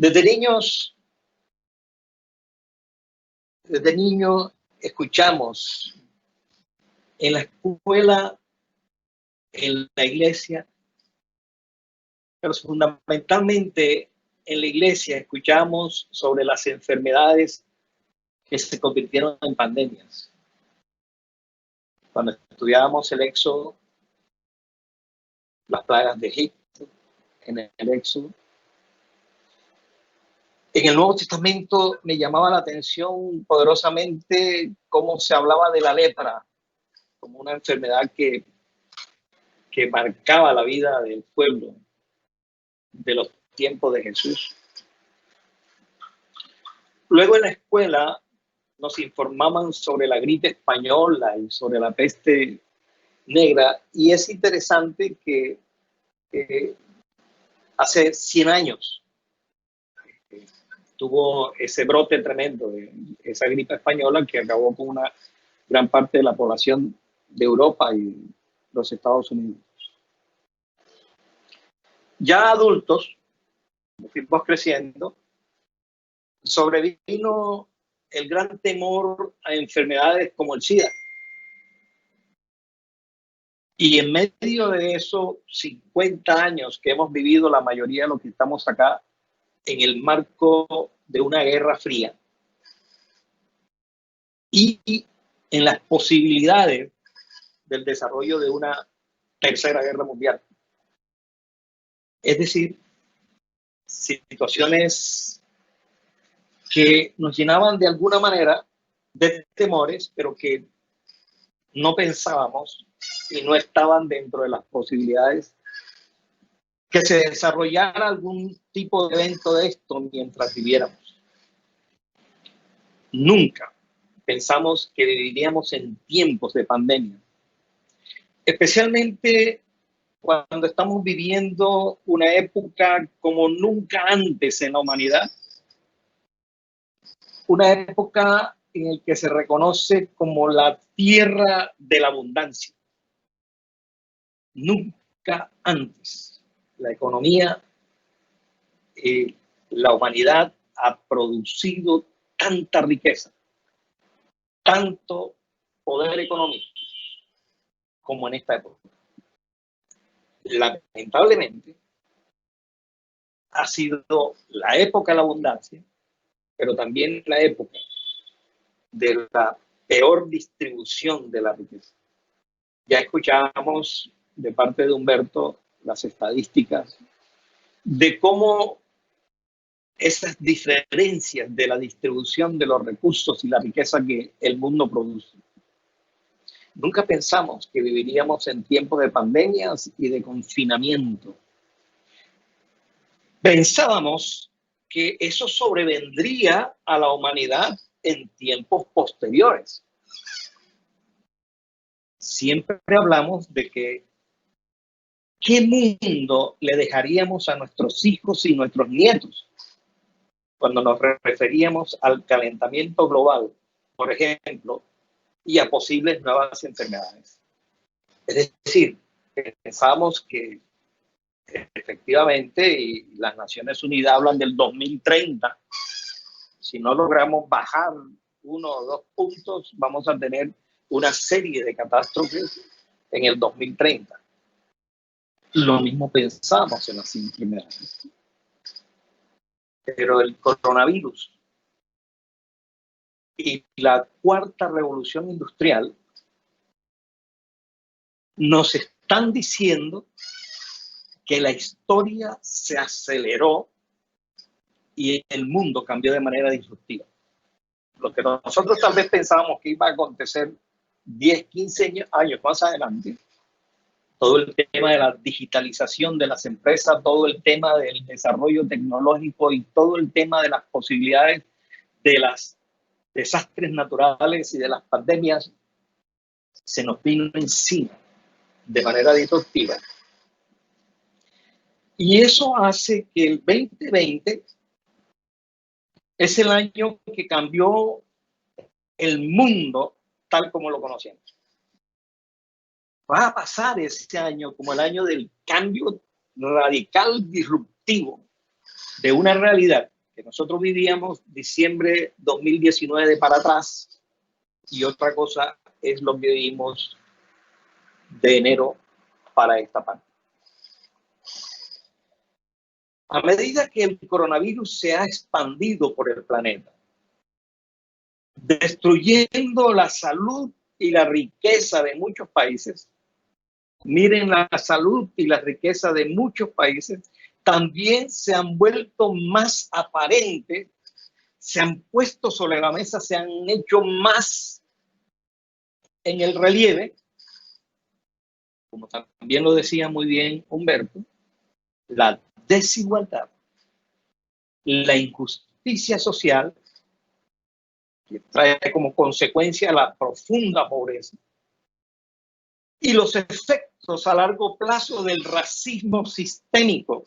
Desde niños, desde niños escuchamos en la escuela, en la iglesia, pero fundamentalmente en la iglesia escuchamos sobre las enfermedades que se convirtieron en pandemias. Cuando estudiábamos el Éxodo, las plagas de Egipto, en el Éxodo. En el Nuevo Testamento me llamaba la atención poderosamente cómo se hablaba de la lepra como una enfermedad que marcaba la vida del pueblo de los tiempos de Jesús. Luego en la escuela nos informaban sobre la gripe española y sobre la peste negra, y es interesante que hace 100 años tuvo ese brote tremendo de esa gripe española que acabó con una gran parte de la población de Europa y los Estados Unidos. Ya adultos, fuimos creciendo, sobrevino el gran temor a enfermedades como el SIDA. Y en medio de esos 50 años que hemos vivido la mayoría de los que estamos acá en el marco de una guerra fría y en las posibilidades del desarrollo de una tercera guerra mundial. Es decir, situaciones que nos llenaban de alguna manera de temores, pero que no pensábamos y no estaban dentro de las posibilidades que se desarrollara algún tipo de evento de esto mientras viviéramos. Nunca pensamos que viviríamos en tiempos de pandemia, especialmente cuando estamos viviendo una época como nunca antes en la humanidad, una época en la que se reconoce como la tierra de la abundancia. Nunca antes la economía, la humanidad ha producido tanta riqueza, tanto poder económico como en esta época. Lamentablemente, ha sido la época de la abundancia, pero también la época de la peor distribución de la riqueza. Ya escuchábamos de parte de Humberto las estadísticas de cómo esas diferencias de la distribución de los recursos y la riqueza que el mundo produce. Nunca pensamos que viviríamos en tiempos de pandemias y de confinamiento. Pensábamos que eso sobrevendría a la humanidad en tiempos posteriores. Siempre hablamos de que ¿qué mundo le dejaríamos a nuestros hijos y nuestros nietos? Cuando nos referíamos al calentamiento global, por ejemplo, y a posibles nuevas enfermedades. Es decir, pensamos que efectivamente, y las Naciones Unidas hablan del 2030, si no logramos bajar 1 o 2 puntos, vamos a tener una serie de catástrofes en el 2030. Lo mismo pensamos en las enfermedades. Pero el coronavirus y la cuarta revolución industrial nos están diciendo que la historia se aceleró y el mundo cambió de manera disruptiva. Lo que nosotros tal vez pensábamos que iba a acontecer 10, 15 años más adelante, todo el tema de la digitalización de las empresas, todo el tema del desarrollo tecnológico y todo el tema de las posibilidades de los desastres naturales y de las pandemias, se nos vino encima de manera disruptiva. Y eso hace que el 2020 es el año que cambió el mundo tal como lo conocemos. Va a pasar ese año como el año del cambio radical, disruptivo, de una realidad que nosotros vivíamos diciembre 2019 para atrás, y otra cosa es lo que vivimos de enero para esta parte. A medida que el coronavirus se ha expandido por el planeta, destruyendo la salud y la riqueza de muchos países, miren, la salud y la riqueza de muchos países también se han vuelto más aparentes, se han puesto sobre la mesa, se han hecho más en el relieve, como también lo decía muy bien Humberto, la desigualdad, la injusticia social, que trae como consecuencia la profunda pobreza, y los efectos a largo plazo del racismo sistémico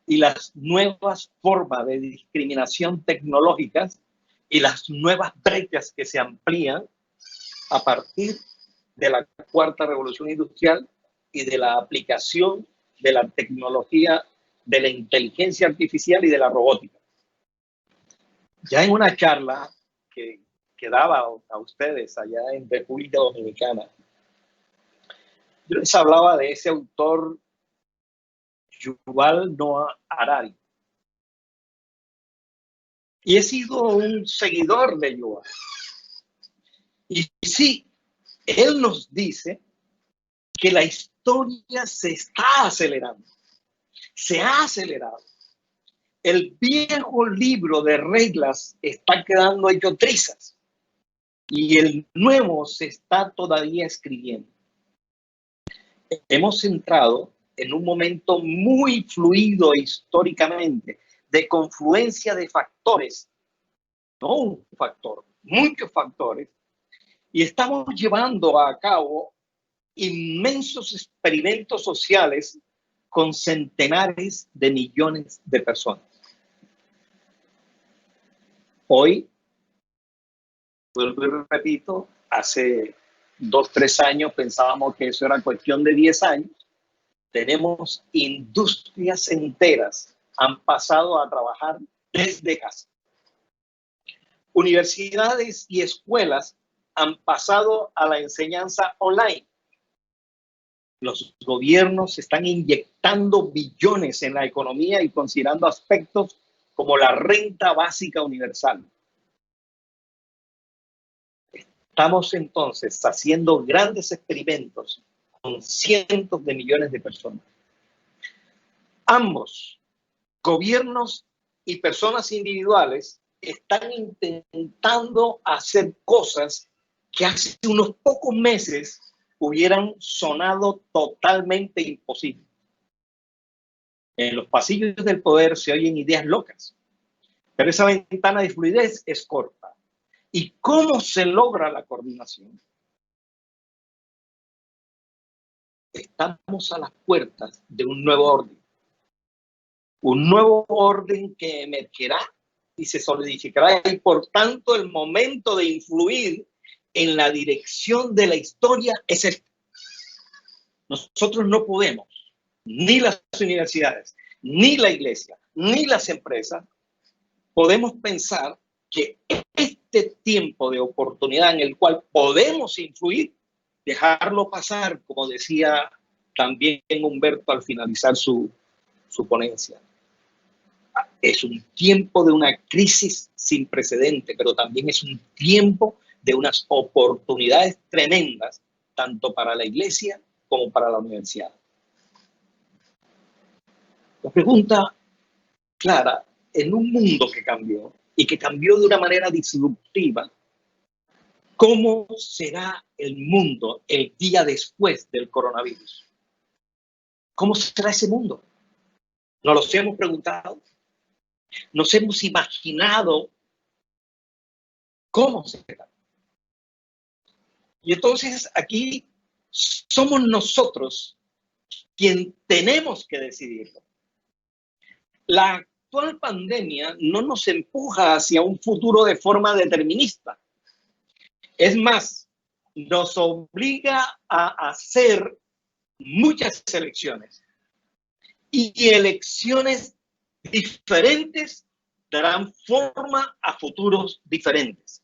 y las nuevas formas de discriminación tecnológicas y las nuevas brechas que se amplían a partir de la cuarta revolución industrial y de la aplicación de la tecnología, de la inteligencia artificial y de la robótica. Ya en una charla que daba a ustedes allá en República Dominicana, yo les hablaba de ese autor Yuval Noah Harari. Y he sido un seguidor de Yuval. Y sí, él nos dice que la historia se está acelerando, se ha acelerado. El viejo libro de reglas está quedando hecho trizas y el nuevo se está todavía escribiendo. Hemos entrado en un momento muy fluido históricamente, de confluencia de factores, no un factor, muchos factores, y estamos llevando a cabo inmensos experimentos sociales con centenares de millones de personas. Hoy, vuelvo y repito, hace 2, 3 años pensábamos que eso era cuestión de 10 años. Tenemos industrias enteras, han pasado a trabajar desde casa. Universidades y escuelas han pasado a la enseñanza online. Los gobiernos están inyectando billones en la economía y considerando aspectos como la renta básica universal. Estamos entonces haciendo grandes experimentos con cientos de millones de personas. Ambos, gobiernos y personas individuales, están intentando hacer cosas que hace unos pocos meses hubieran sonado totalmente imposibles. En los pasillos del poder se oyen ideas locas, pero esa ventana de fluidez es corta. ¿Y cómo se logra la coordinación? Estamos a las puertas de un nuevo orden. Un nuevo orden que emergerá y se solidificará, y por tanto el momento de influir en la dirección de la historia es este. Nosotros no podemos, ni las universidades, ni la iglesia, ni las empresas, podemos pensar que este tiempo de oportunidad en el cual podemos influir, dejarlo pasar, como decía también Humberto al finalizar su ponencia. Es un tiempo de una crisis sin precedente, pero también es un tiempo de unas oportunidades tremendas, tanto para la iglesia como para la universidad. La pregunta clara, en un mundo que cambió y que cambió de una manera disruptiva, ¿cómo será el mundo el día después del coronavirus? ¿Cómo será ese mundo? ¿Nos lo hemos preguntado? ¿Nos hemos imaginado cómo será? Y entonces aquí somos nosotros quien tenemos que decidirlo. La actual pandemia no nos empuja hacia un futuro de forma determinista. Es más, nos obliga a hacer muchas elecciones y elecciones diferentes darán forma a futuros diferentes.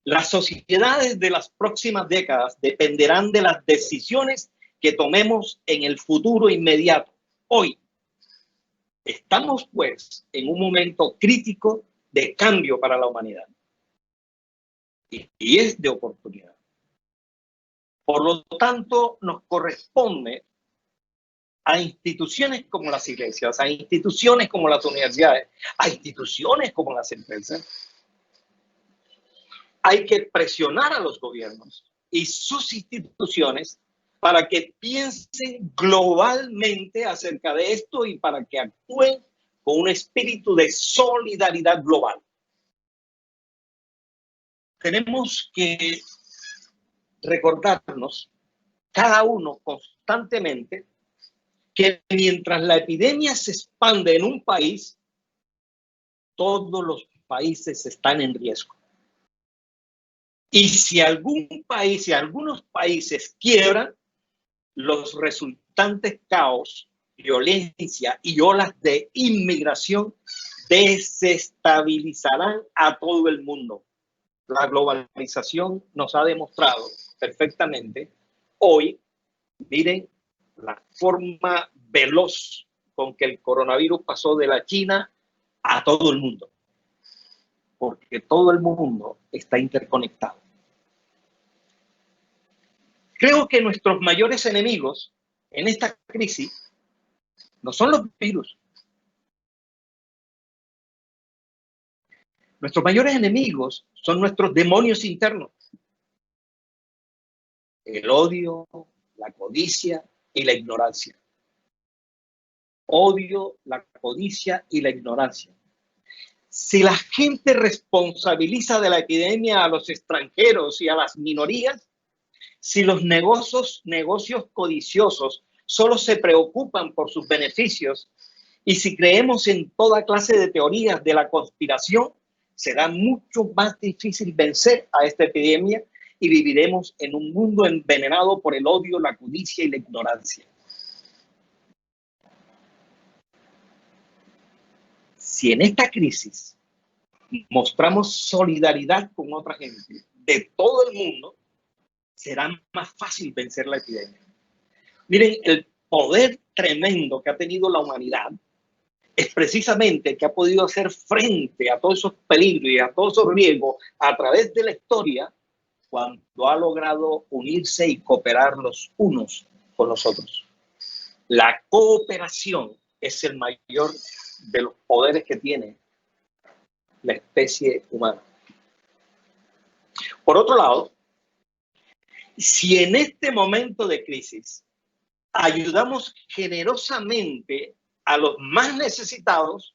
Las sociedades de las próximas décadas dependerán de las decisiones que tomemos en el futuro inmediato. Hoy estamos, pues, en un momento crítico de cambio para la humanidad. Y es de oportunidad. Por lo tanto, nos corresponde a instituciones como las iglesias, a instituciones como las universidades, a instituciones como las empresas. Hay que presionar a los gobiernos y sus instituciones para que piensen globalmente acerca de esto y para que actúen con un espíritu de solidaridad global. Tenemos que recordarnos, cada uno constantemente, que mientras la epidemia se expande en un país, todos los países están en riesgo. Y si algunos países quiebran, los resultantes caos, violencia y olas de inmigración desestabilizarán a todo el mundo. La globalización nos ha demostrado perfectamente hoy, miren, la forma veloz con que el coronavirus pasó de la China a todo el mundo, porque todo el mundo está interconectado. Creo que nuestros mayores enemigos en esta crisis no son los virus. Nuestros mayores enemigos son nuestros demonios internos. El odio, la codicia y la ignorancia. Odio, la codicia y la ignorancia. Si la gente responsabiliza de la epidemia a los extranjeros y a las minorías, si los negocios codiciosos solo se preocupan por sus beneficios, y si creemos en toda clase de teorías de la conspiración, será mucho más difícil vencer a esta epidemia y viviremos en un mundo envenenado por el odio, la codicia y la ignorancia. Si en esta crisis mostramos solidaridad con otra gente de todo el mundo, será más fácil vencer la epidemia. Miren, el poder tremendo que ha tenido la humanidad es precisamente que ha podido hacer frente a todos esos peligros y a todos esos riesgos a través de la historia cuando ha logrado unirse y cooperar los unos con los otros. La cooperación es el mayor de los poderes que tiene la especie humana. Por otro lado, si en este momento de crisis ayudamos generosamente a los más necesitados,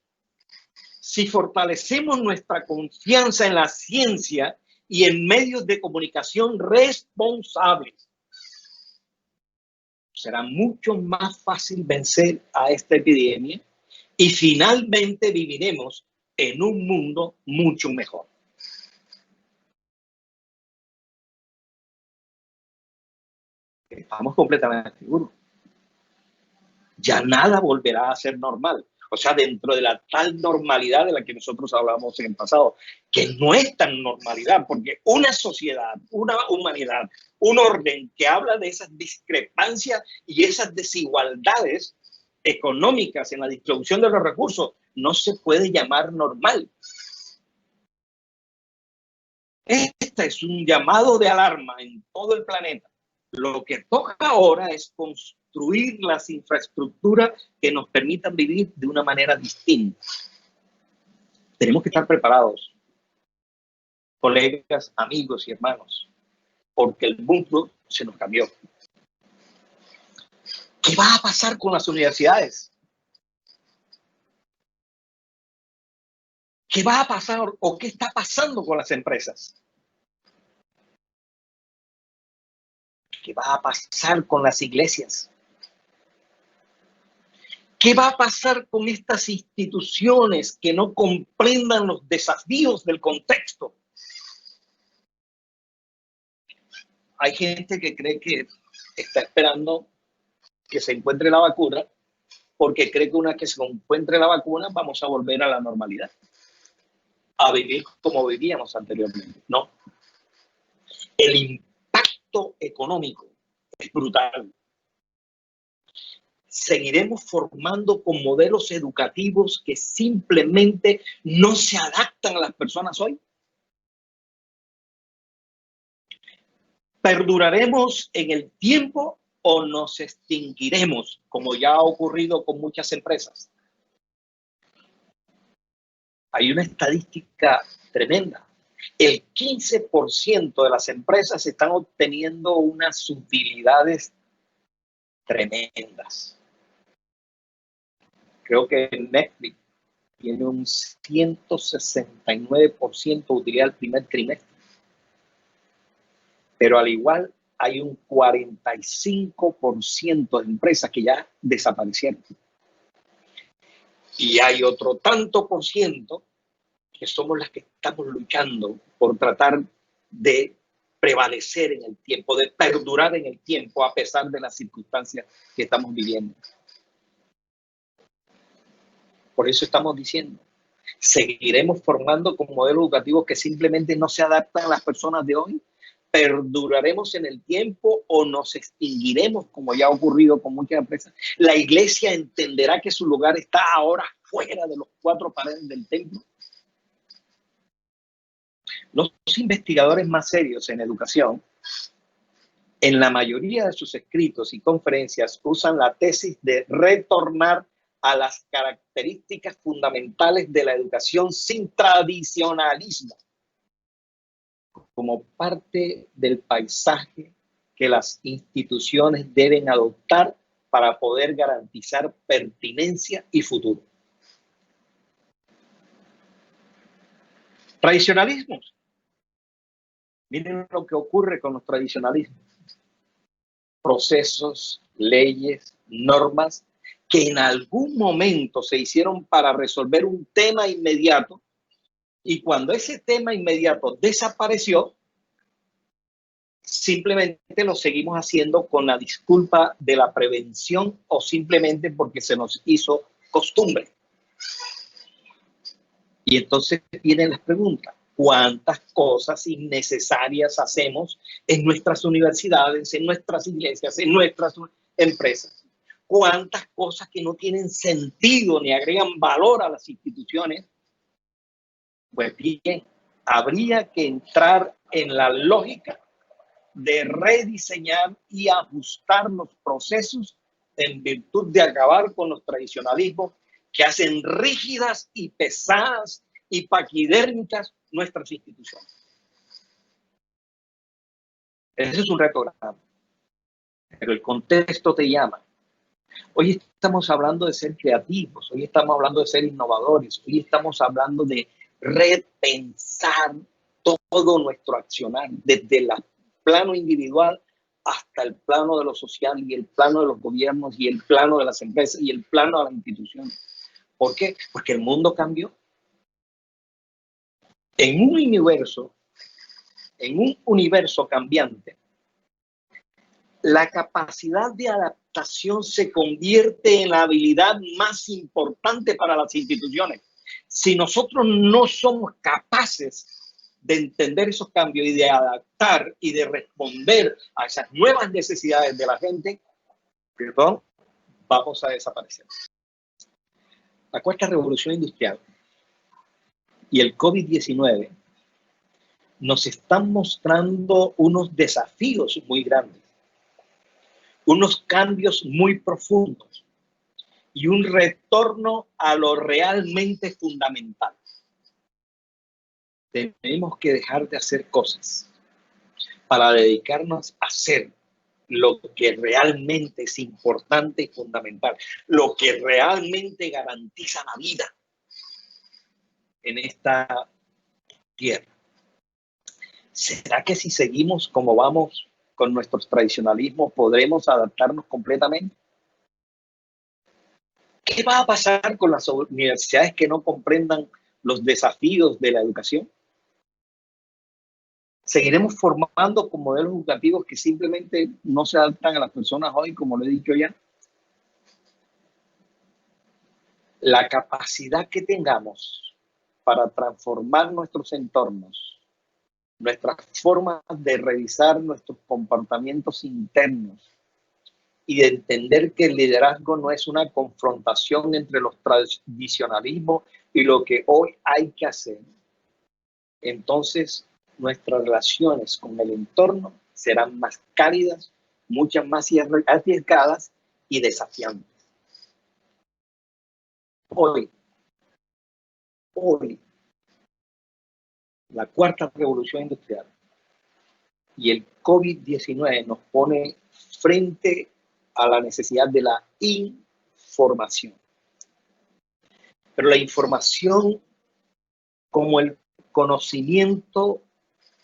si fortalecemos nuestra confianza en la ciencia y en medios de comunicación responsables, será mucho más fácil vencer a esta epidemia y finalmente viviremos en un mundo mucho mejor. Estamos completamente seguros. Ya nada volverá a ser normal. O sea, dentro de la tal normalidad de la que nosotros hablamos en el pasado, que no es tan normalidad, porque una sociedad, una humanidad, un orden que habla de esas discrepancias y esas desigualdades económicas en la distribución de los recursos, no se puede llamar normal. Este es un llamado de alarma en todo el planeta. Lo que toca ahora es construir las infraestructuras que nos permitan vivir de una manera distinta. Tenemos que estar preparados, colegas, amigos y hermanos, porque el mundo se nos cambió. ¿Qué va a pasar con las universidades? ¿Qué va a pasar o qué está pasando con las empresas? ¿Qué va a pasar con las iglesias? ¿Qué va a pasar con estas instituciones que no comprendan los desafíos del contexto? Hay gente que cree que está esperando que se encuentre la vacuna porque cree que una vez que se encuentre la vacuna vamos a volver a la normalidad, a vivir como vivíamos anteriormente. No. El impacto económico es brutal. Seguiremos formando con modelos educativos que simplemente no se adaptan a las personas hoy. ¿Perduraremos en el tiempo o nos extinguiremos, como ya ha ocurrido con muchas empresas? Hay una estadística tremenda. El 15% de las empresas están obteniendo unas utilidades tremendas. Creo que Netflix tiene un 169% de utilidad el primer trimestre. Pero al igual hay un 45% de empresas que ya desaparecieron. Y hay otro tanto por ciento que somos las que estamos luchando por tratar de prevalecer en el tiempo, de perdurar en el tiempo a pesar de las circunstancias que estamos viviendo. Por eso estamos diciendo, seguiremos formando con modelos educativos que simplemente no se adaptan a las personas de hoy. ¿Perduraremos en el tiempo o nos extinguiremos, como ya ha ocurrido con muchas empresas? La iglesia entenderá que su lugar está ahora fuera de los cuatro paredes del templo. Los investigadores más serios en educación, en la mayoría de sus escritos y conferencias, usan la tesis de retornar a las características fundamentales de la educación sin tradicionalismo, como parte del paisaje que las instituciones deben adoptar para poder garantizar pertinencia y futuro. Tradicionalismos. Miren lo que ocurre con los tradicionalismos. Procesos, leyes, normas que en algún momento se hicieron para resolver un tema inmediato, y cuando ese tema inmediato desapareció, simplemente lo seguimos haciendo con la disculpa de la prevención o simplemente porque se nos hizo costumbre. Y entonces vienen las preguntas. ¿Cuántas cosas innecesarias hacemos en nuestras universidades, en nuestras iglesias, en nuestras empresas? ¿Cuántas cosas que no tienen sentido ni agregan valor a las instituciones? Pues bien, habría que entrar en la lógica de rediseñar y ajustar los procesos en virtud de acabar con los tradicionalismos que hacen rígidas y pesadas y paquidérmicas nuestras instituciones. Ese es un reto grande, pero el contexto te llama. Hoy estamos hablando de ser creativos, hoy estamos hablando de ser innovadores, hoy estamos hablando de repensar todo nuestro accionar, desde el plano individual hasta el plano de lo social y el plano de los gobiernos y el plano de las empresas y el plano de las instituciones. ¿Por qué? Porque el mundo cambió. En un universo cambiante, la capacidad de adaptación se convierte en la habilidad más importante para las instituciones. Si nosotros no somos capaces de entender esos cambios y de adaptar y de responder a esas nuevas necesidades de la gente, perdón, vamos a desaparecer. La cuarta revolución industrial y el COVID-19 nos están mostrando unos desafíos muy grandes, unos cambios muy profundos y un retorno a lo realmente fundamental. Tenemos que dejar de hacer cosas para dedicarnos a hacer lo que realmente es importante y fundamental, lo que realmente garantiza la vida en esta tierra. ¿Será que si seguimos como vamos con nuestros tradicionalismos podremos adaptarnos completamente? ¿Qué va a pasar con las universidades que no comprendan los desafíos de la educación? ¿Seguiremos formando con modelos educativos que simplemente no se adaptan a las personas hoy, como lo he dicho ya? la capacidad que tengamos para transformar nuestros entornos, nuestras formas de revisar nuestros comportamientos internos y de entender que el liderazgo no es una confrontación entre los tradicionalismos y lo que hoy hay que hacer, entonces nuestras relaciones con el entorno serán más cálidas, muchas más arriesgadas y desafiantes. Hoy, la cuarta revolución industrial y el COVID-19 nos pone frente a la necesidad de la información. Pero la información como el conocimiento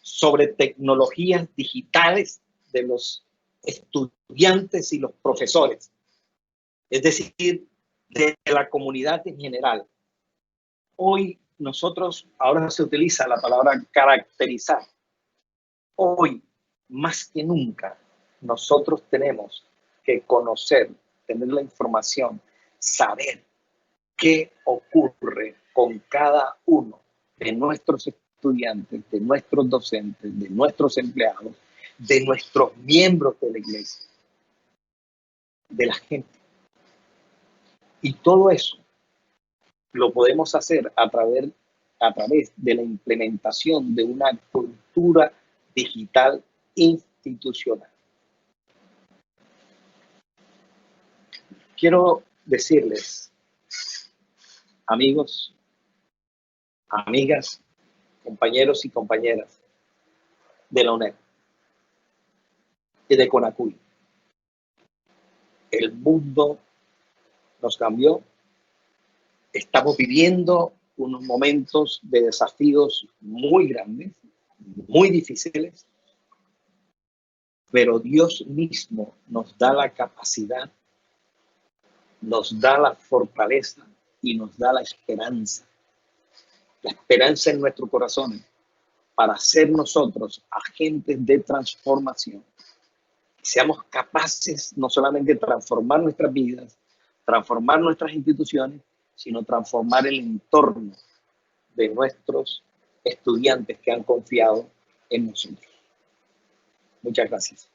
sobre tecnologías digitales de los estudiantes y los profesores, es decir, de la comunidad en general. Hoy ahora se utiliza la palabra caracterizar. Hoy, más que nunca, nosotros tenemos que conocer, tener la información, saber qué ocurre con cada uno de nuestros estudiantes, de nuestros docentes, de nuestros empleados, de nuestros miembros de la iglesia, de la gente. Y todo eso lo podemos hacer a través de la implementación de una cultura digital institucional. Quiero decirles, amigos, amigas, compañeros y compañeras de la UNED y de CONACUY, el mundo nos cambió. Estamos viviendo unos momentos de desafíos muy grandes, muy difíciles, pero Dios mismo nos da la capacidad, nos da la fortaleza y nos da la esperanza en nuestro corazón para ser nosotros agentes de transformación. Seamos capaces no solamente de transformar nuestras vidas, transformar nuestras instituciones, sino transformar el entorno de nuestros estudiantes que han confiado en nosotros. Muchas gracias.